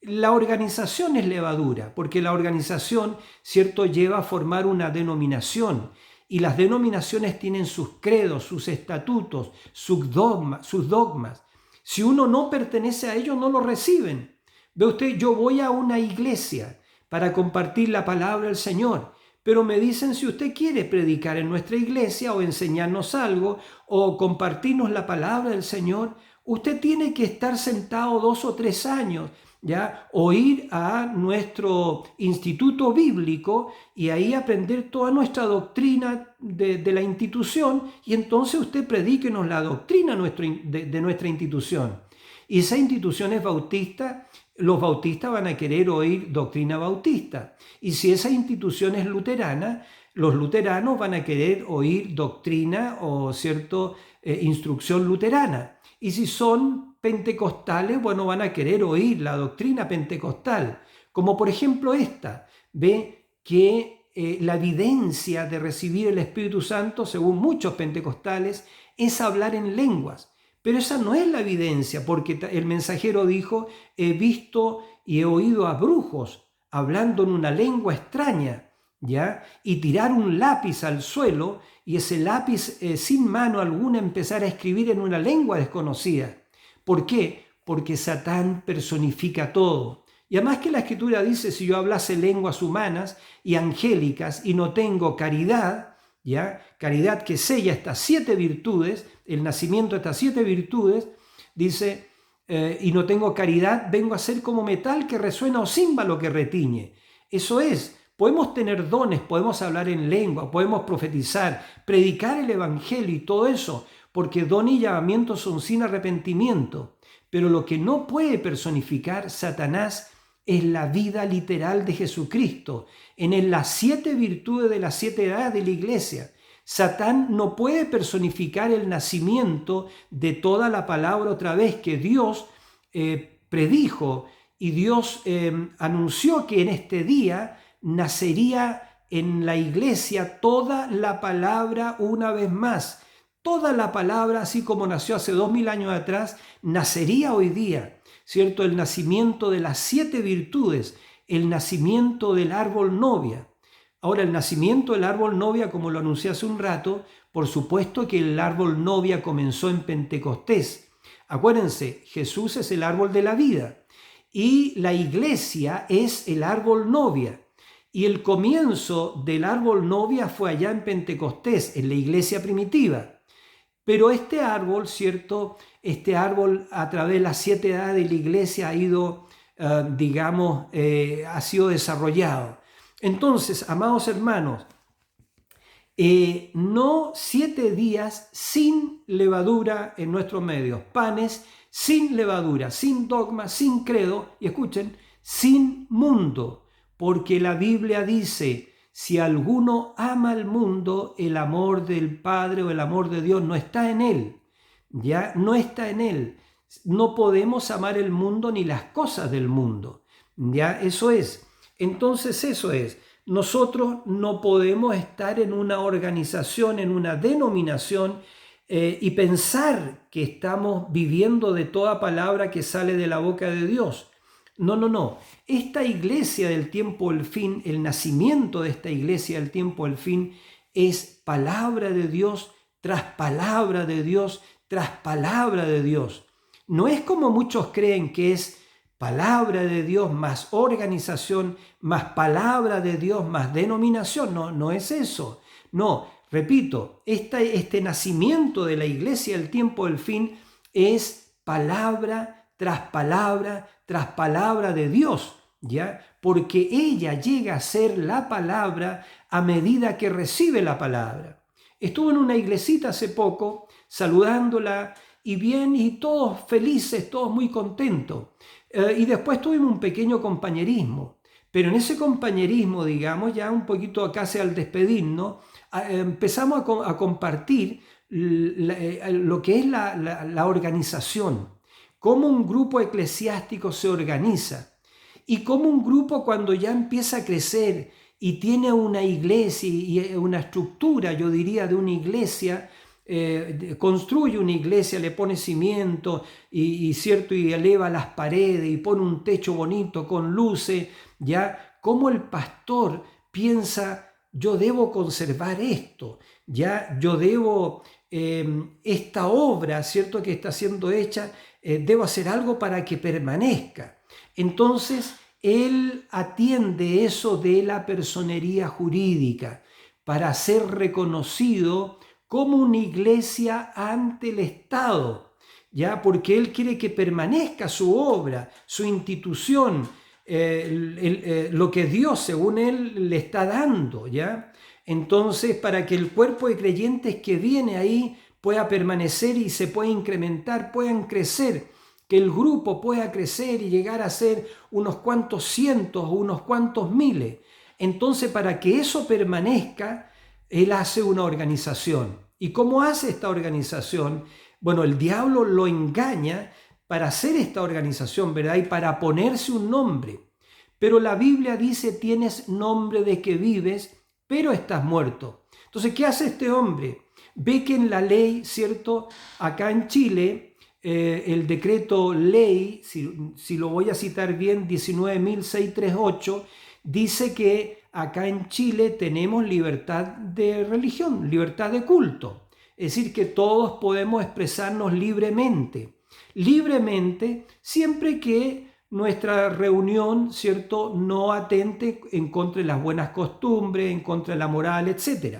La organización es levadura, porque la organización, ¿cierto?, lleva a formar una denominación, y las denominaciones tienen sus credos, sus estatutos, sus dogmas. Si uno no pertenece a ellos, no lo reciben. Ve usted, yo voy a una iglesia para compartir la palabra del Señor, pero me dicen: si usted quiere predicar en nuestra iglesia o enseñarnos algo o compartirnos la palabra del Señor, usted tiene que estar sentado 2 o 3 años, ¿ya? O ir a nuestro instituto bíblico y ahí aprender toda nuestra doctrina de la institución, y entonces usted predíquenos la doctrina de nuestra institución. Y esa institución es bautista. Los bautistas van a querer oír doctrina bautista. Y si esa institución es luterana, los luteranos van a querer oír doctrina o instrucción luterana. Y si son pentecostales, bueno, van a querer oír la doctrina pentecostal. Como por ejemplo esta. Ve que la evidencia de recibir el Espíritu Santo, según muchos pentecostales, es hablar en lenguas. Pero esa no es la evidencia, porque el mensajero dijo: he visto y he oído a brujos hablando en una lengua extraña, ¿ya? Y tirar un lápiz al suelo, y ese lápiz sin mano alguna empezar a escribir en una lengua desconocida. ¿Por qué? Porque Satán personifica todo. Y además que la Escritura dice: si yo hablase lenguas humanas y angélicas y no tengo caridad, ¿ya? Caridad que sella estas 7 virtudes, el nacimiento de estas 7 virtudes, dice, y no tengo caridad, vengo a ser como metal que resuena o címbalo que retiñe. Eso es, podemos tener dones, podemos hablar en lengua, podemos profetizar, predicar el evangelio y todo eso, porque don y llamamiento son sin arrepentimiento. Pero lo que no puede personificar Satanás es la vida literal de Jesucristo. En él las 7 virtudes de las 7 edades de la iglesia. Satán no puede personificar el nacimiento de toda la palabra otra vez que Dios predijo, y Dios anunció que en este día nacería en la iglesia toda la palabra una vez más. Toda la palabra, así como nació hace 2000 años atrás, nacería hoy día, ¿cierto? El nacimiento de las 7 virtudes, el nacimiento del árbol novia. Ahora, el nacimiento del árbol novia, como lo anuncié hace un rato, por supuesto que el árbol novia comenzó en Pentecostés. Acuérdense, Jesús es el árbol de la vida y la iglesia es el árbol novia. Y el comienzo del árbol novia fue allá en Pentecostés, en la iglesia primitiva. Pero este árbol, ¿cierto? Este árbol a través de las 7 edades de la iglesia ha ido, ha sido desarrollado. Entonces, amados hermanos, no 7 días sin levadura en nuestros medios, panes sin levadura, sin dogma, sin credo, y escuchen, sin mundo, porque la Biblia dice: si alguno ama al mundo, el amor del Padre o el amor de Dios no está en él, ya no está en él. No podemos amar el mundo ni las cosas del mundo, ya eso es. Entonces eso es, nosotros no podemos estar en una organización, en una denominación y pensar que estamos viviendo de toda palabra que sale de la boca de Dios. No. Esta iglesia del tiempo del fin, el nacimiento de esta iglesia del tiempo del fin, es palabra de Dios tras palabra de Dios tras palabra de Dios. No es como muchos creen que es palabra de Dios más organización, más palabra de Dios más denominación. No es eso. No, repito, este nacimiento de la iglesia del tiempo del fin es palabra tras palabra de Dios, ¿ya? Porque ella llega a ser la palabra a medida que recibe la palabra. Estuve en una iglesita hace poco, saludándola, y todos felices, todos muy contentos. Y después tuvimos un pequeño compañerismo, Pero en ese compañerismo, digamos, ya un poquito casi al despedirnos, empezamos a compartir lo que es la organización, cómo un grupo eclesiástico se organiza y cómo un grupo cuando ya empieza a crecer y tiene una iglesia y una estructura, yo diría, de una iglesia, construye una iglesia, le pone cimiento cierto, y eleva las paredes y pone un techo bonito con luces, ya como el pastor piensa, yo debo conservar esto, ya yo debo, esta obra, cierto, que está siendo hecha, debo hacer algo para que permanezca. Entonces él atiende eso de la personería jurídica para ser reconocido como una iglesia ante el Estado, ¿ya? Porque él quiere que permanezca su obra, su institución, lo que Dios, según él, le está dando, ¿ya? Entonces, para que el cuerpo de creyentes que viene ahí pueda permanecer y se pueda incrementar, puedan crecer, que el grupo pueda crecer y llegar a ser unos cuantos cientos o unos cuantos miles. Entonces, para que eso permanezca, él hace una organización. ¿Y cómo hace esta organización? Bueno, el diablo lo engaña para hacer esta organización, ¿verdad? Y para ponerse un nombre. Pero la Biblia dice, tienes nombre de que vives, pero estás muerto. Entonces, ¿qué hace este hombre? Ve que en la ley, ¿cierto? Acá en Chile, el decreto ley, si lo voy a citar bien, 19.638, dice que acá en Chile tenemos libertad de religión, libertad de culto. Es decir, que todos podemos expresarnos libremente, siempre que nuestra reunión, ¿cierto?, no atente en contra de las buenas costumbres, en contra de la moral, etc.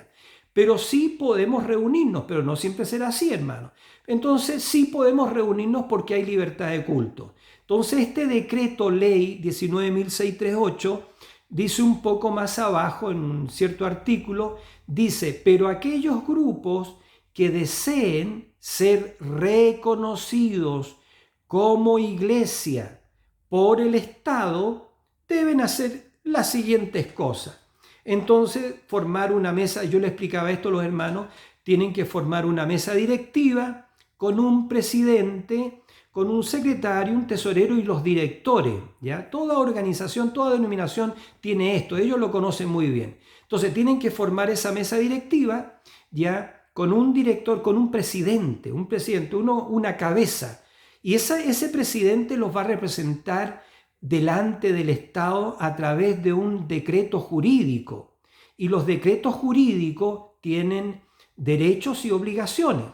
Pero sí podemos reunirnos, pero no siempre será así, hermano. Entonces sí podemos reunirnos porque hay libertad de culto. Entonces este decreto ley 19.638 dice un poco más abajo, en un cierto artículo, dice, pero aquellos grupos que deseen ser reconocidos como iglesia por el Estado deben hacer las siguientes cosas. Entonces, formar una mesa, yo le explicaba esto a los hermanos, tienen que formar una mesa directiva con un presidente, con un secretario, un tesorero y los directores, ¿ya? Toda organización, toda denominación tiene esto, ellos lo conocen muy bien. Entonces, tienen que formar esa mesa directiva, ¿ya? Con un director, con un presidente, una cabeza. Y ese presidente los va a representar delante del Estado a través de un decreto jurídico. Y los decretos jurídicos tienen derechos y obligaciones.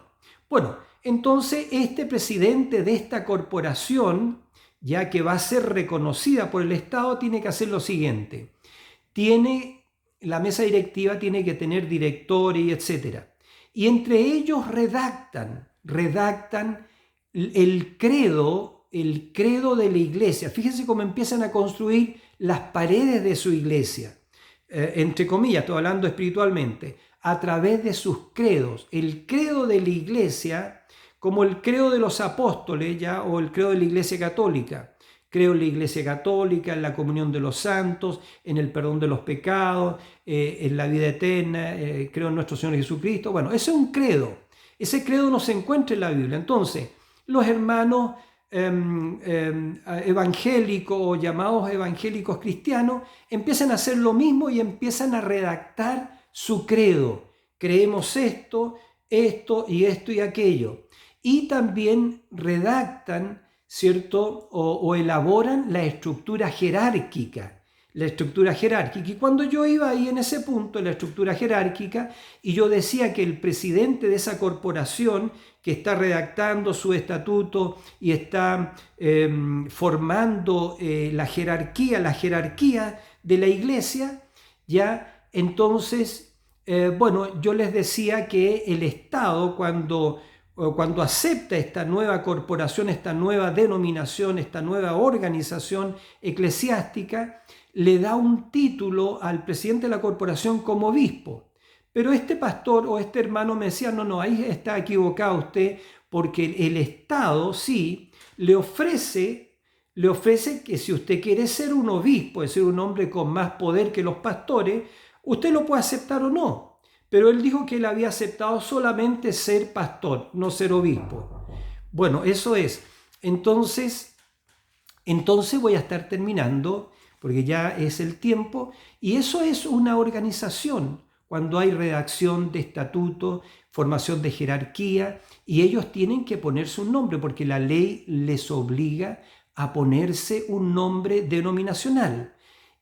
Bueno, entonces este presidente de esta corporación, ya que va a ser reconocida por el Estado, tiene que hacer lo siguiente. La mesa directiva tiene que tener directores, etc. Y entre ellos redactan el credo de la iglesia. Fíjense cómo empiezan a construir las paredes de su iglesia, entre comillas, estoy hablando espiritualmente, a través de sus credos. El credo de la iglesia, como el credo de los apóstoles, ¿ya? O el credo de la iglesia católica. Creo en la iglesia católica, en la comunión de los santos, en el perdón de los pecados, en la vida eterna, creo en nuestro Señor Jesucristo. Bueno, ese es un credo. Ese credo no se encuentra en la Biblia. Entonces, los hermanos evangélicos o llamados evangélicos cristianos empiezan a hacer lo mismo y empiezan a redactar su credo. Creemos esto y aquello. Y también redactan, ¿cierto? O elaboran la estructura jerárquica. Y cuando yo iba ahí en ese punto, en la estructura jerárquica, y yo decía que el presidente de esa corporación que está redactando su estatuto y está formando la jerarquía de la iglesia, ya, entonces, bueno, yo les decía que el Estado, cuando acepta esta nueva corporación, esta nueva denominación, esta nueva organización eclesiástica, le da un título al presidente de la corporación como obispo. Pero este pastor o este hermano me decía, no, ahí está equivocado usted, porque el Estado sí le ofrece le ofrece que si usted quiere ser un obispo, es decir, un hombre con más poder que los pastores, usted lo puede aceptar o no. Pero él dijo que él había aceptado solamente ser pastor, no ser obispo. Bueno, eso es. Entonces voy a estar terminando, porque ya es el tiempo, y eso es una organización, cuando hay redacción de estatuto, formación de jerarquía, y ellos tienen que ponerse un nombre, porque la ley les obliga a ponerse un nombre denominacional,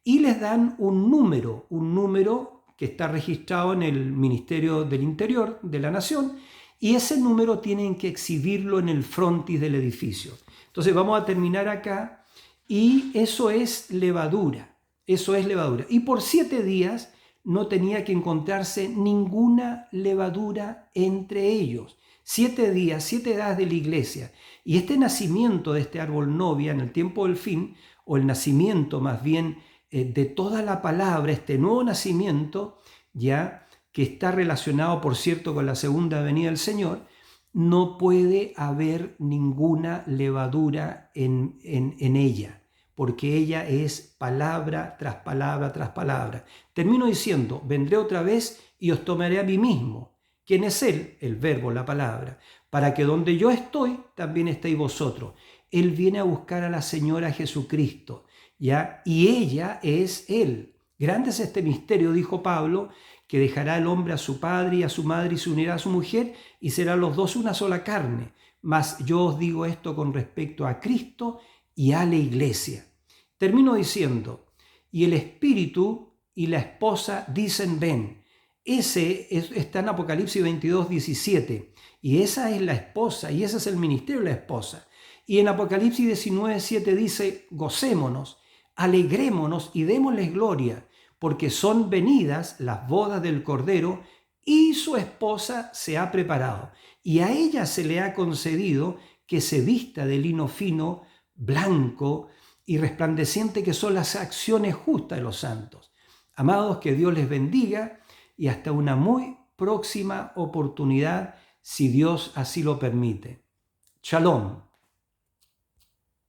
y les dan un número que está registrado en el Ministerio del Interior de la Nación, y ese número tienen que exhibirlo en el frontis del edificio. Entonces vamos a terminar acá, y eso es levadura, Y por 7 días no tenía que encontrarse ninguna levadura entre ellos. 7 días, 7 edades de la iglesia. Y este nacimiento de este árbol novia en el tiempo del fin, o el nacimiento más bien de toda la palabra, este nuevo nacimiento, ya que está relacionado, por cierto, con la segunda venida del Señor, no puede haber ninguna levadura en ella, porque ella es palabra tras palabra tras palabra. Termino diciendo, vendré otra vez y os tomaré a mí mismo. ¿Quién es Él? El verbo, la palabra. Para que donde yo estoy, también estéis vosotros. Él viene a buscar a la Señora Jesucristo, ¿ya? Y ella es Él. Grande es este misterio, dijo Pablo, que dejará el hombre a su padre y a su madre y se unirá a su mujer y serán los dos una sola carne. Mas yo os digo esto con respecto a Cristo y a la iglesia. Termino diciendo, y el espíritu y la esposa dicen ven. Está en Apocalipsis 22, 17. Y esa es la esposa y ese es el ministerio de la esposa. Y en Apocalipsis 19, 7 dice, gocémonos, alegrémonos y démosles gloria, porque son venidas las bodas del Cordero y su esposa se ha preparado. Y a ella se le ha concedido que se vista de lino fino, blanco y resplandeciente, que son las acciones justas de los santos. Amados, que Dios les bendiga y hasta una muy próxima oportunidad, si Dios así lo permite. Shalom.